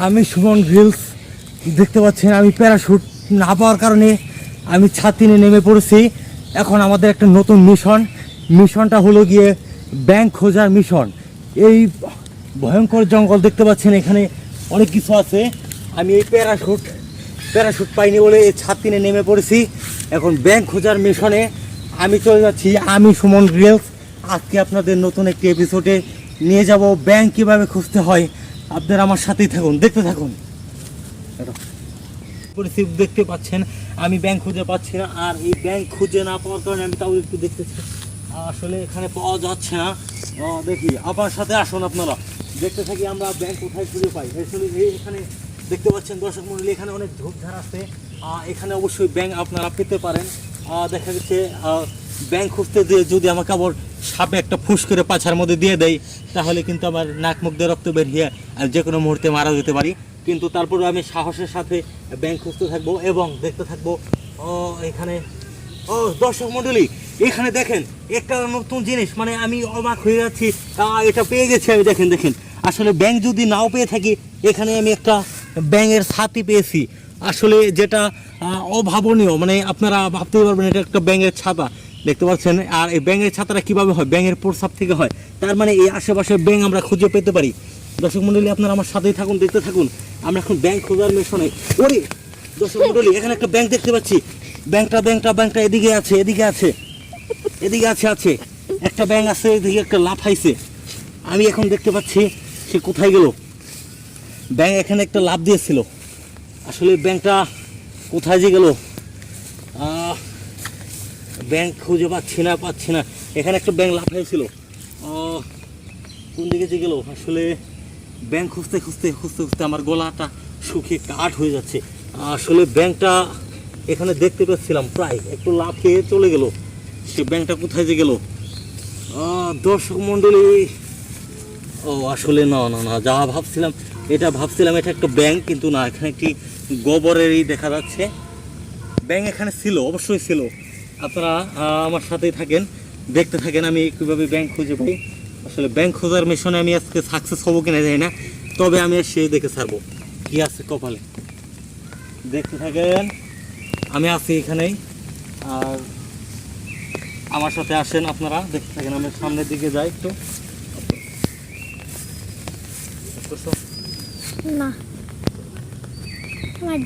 আমি সুমন রিলস দেখতে পাচ্ছেন আমি প্যারাশুট না পাওয়ার কারণে আমি ছাতি নিয়ে নেমে পড়েছি। এখন আমাদের একটা নতুন মিশনটা হলো গিয়ে ব্যাংক খোঁজার মিশন। এই ভয়ঙ্কর জঙ্গল দেখতে পাচ্ছেন, এখানে অনেক কিছু আছে। আমি এই প্যারাশুট পাইনি বলে এই ছাতি নিয়ে নেমে পড়েছি। এখন ব্যাংক খোঁজার মিশনে আমি চলে যাচ্ছি। আমি সুমন রিলস আজকে আপনাদের নতুন একটি এপিসোডে নিয়ে যাব ব্যাংক কীভাবে খুঁজতে হয়। আপনারা আমার সাথেই থাকুন, দেখতে থাকুন। পরিস্থিতি দেখতে পাচ্ছেন আমি ব্যাংক খুঁজে পাচ্ছি না, আর এই ব্যাংক খুঁজে না পাওয়ার কারণে আমি তাও একটু দেখতেছি আসলে এখানে পাওয়া যাচ্ছে না। দেখি আপনার সাথে আসুন, আপনারা দেখতে থাকি আমরা ব্যাংক কোথায় খুঁজে পাই। আসলে এখানে দেখতে পাচ্ছেন দর্শক মণ্ডলী, এখানে অনেক ঝোপঝাড় আছে। এখানে অবশ্যই ব্যাংক আপনারা পেতে পারেন। দেখা যাচ্ছে ব্যাংক খুঁজতে দিয়ে যদি আমাকে আবার সাপে একটা ফুস করে পাছার মধ্যে দিয়ে দেয়, তাহলে কিন্তু আমার নাক মুখ দিয়ে রক্ত বের হয়ে যে কোনো মুহূর্তে মারা যেতে পারি। কিন্তু তারপরে আমি সাহসের সাথে ব্যাংক খুঁজতে থাকবো এবং দেখতে থাকবো। এখানে দর্শক মণ্ডলী, এখানে দেখেন একটা নতুন জিনিস, মানে আমি অবাক হয়ে যাচ্ছি। এটা পেয়ে গেছি আমি, দেখেন আসলে ব্যাংক যদি নাও পেয়ে থাকি, এখানে আমি একটা ব্যাঙের ছাতি পেয়েছি। আসলে যেটা অভাবনীয়, মানে আপনারা ভাবতে পারবেন এটা একটা ব্যাঙের ছাতা, দেখতে পাচ্ছেন। আর এই ব্যাঙের ছাতাটা কিভাবে হয়? ব্যাঙের প্রস্রাব থেকে হয়। তার মানে এই আশেপাশে ব্যাঙ আমরা খুঁজে পেতে পারি। দর্শক মণ্ডলী, আপনারা আমার সাথেই থাকুন, দেখতে থাকুন। আমরা এখন ব্যাংক খোঁজার মিশনে। ওরে দর্শক মণ্ডলী, এখানে একটা ব্যাংক দেখতে পাচ্ছি। ব্যাংকটা এদিকে আছে। একটা ব্যাংক আছে, এদিকে একটা লাফাইছে। আমি এখন দেখতে পাচ্ছি সে কোথায় গেল। ব্যাংক এখানে একটা লাফ দিয়েছিল, আসলে ব্যাংকটা কোথায় যে গেল? ব্যাংক খুঁজে পাচ্ছি না। এখানে একটা ব্যাংক লাফাইছিল, কোন দিকে যে গেল? আসলে ব্যাংক খুঁজতে আমার গলাটা শুকিয়ে কাঠ হয়ে যাচ্ছে। আসলে ব্যাংকটা এখানে দেখতে পাচ্ছিলাম, প্রায় একটু লাফিয়ে চলে গেল। সে ব্যাংকটা কোথায় যে গেল? দর্শক মণ্ডলী, আসলে না, যা ভাবছিলাম এটা একটা ব্যাংক, কিন্তু না, এখানে একটি গোবরেরই দেখা যাচ্ছে। ব্যাংক এখানে ছিল, অবশ্যই ছিল। আপনারা আমার সাথেই থাকেন, দেখতে থাকেন আমি কীভাবে ব্যাংক খুঁজে পাই। আসলে ব্যাংক খোঁজার মিশনে আমি আজকে সাকসেস হবো কিনা জানি না, তবে আমি সেই দেখে ছাড়বো কি আছে কপালে। দেখতে থাকেন, আমি আছি এখানেই, আর আমার সাথে আসেন আপনারা, দেখতে থাকেন। আমি সামনের দিকে যাই একটু। না, আমার